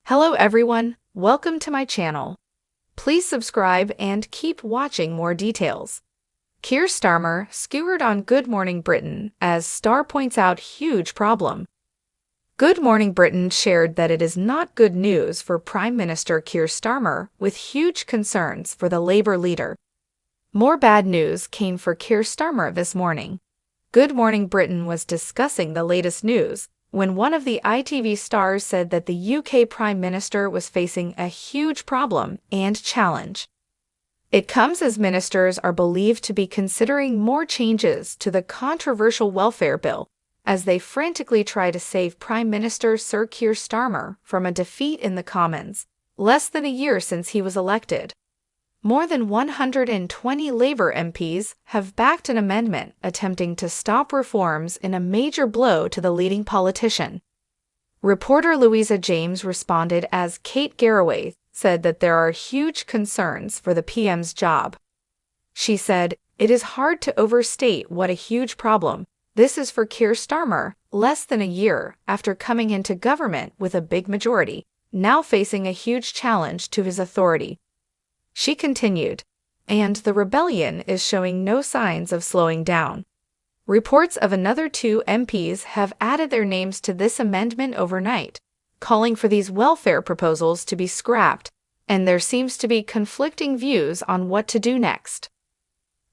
Hello everyone, welcome to my channel. Please subscribe and keep watching more details. Keir Starmer skewered on Good Morning Britain as Star points out huge problem. Good Morning Britain shared that it is not good news for Prime Minister Keir Starmer, with huge concerns for the Labour leader. More bad news came for Keir Starmer this morning. Good Morning Britain was discussing the latest news when one of the ITV stars said that the UK Prime Minister was facing a huge problem and challenge. It comes as ministers are believed to be considering more changes to the controversial welfare bill as they frantically try to save Prime Minister Sir Keir Starmer from a defeat in the Commons, less than a year since he was elected. More than 120 Labour MPs have backed an amendment attempting to stop reforms in a major blow to the leading politician. Reporter Louisa James responded as Kate Garraway said that there are huge concerns for the PM's job. She said, "It is hard to overstate what a huge problem this is for Keir Starmer, less than a year after coming into government with a big majority, now facing a huge challenge to his authority." She continued, "And the rebellion is showing no signs of slowing down." Reports of another 2 MPs have added their names to this amendment overnight, calling for these welfare proposals to be scrapped, and there seems to be conflicting views on what to do next.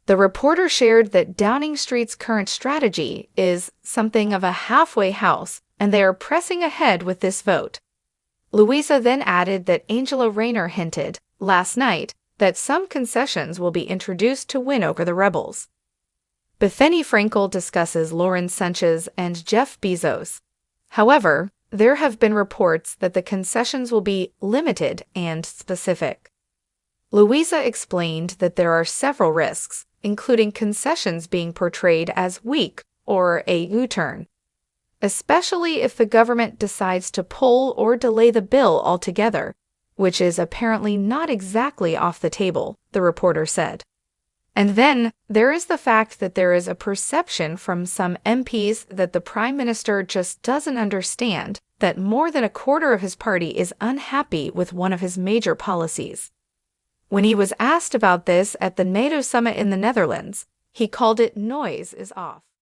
The reporter shared that Downing Street's current strategy is something of a halfway house, and they are pressing ahead with this vote. Louisa then added that Angela Rayner hinted, last night, that some concessions will be introduced to win over the rebels. Bethany Frankel discusses Lauren Sanchez and Jeff Bezos. However, there have been reports that the concessions will be limited and specific. Louisa explained that there are several risks, including concessions being portrayed as weak or a U-turn, especially if the government decides to pull or delay the bill altogether, which is apparently not exactly off the table, the reporter said. And then there is the fact that there is a perception from some MPs that the Prime Minister just doesn't understand that more than a quarter of his party is unhappy with one of his major policies. When he was asked about this at the NATO summit in the Netherlands, he called it "noise is off."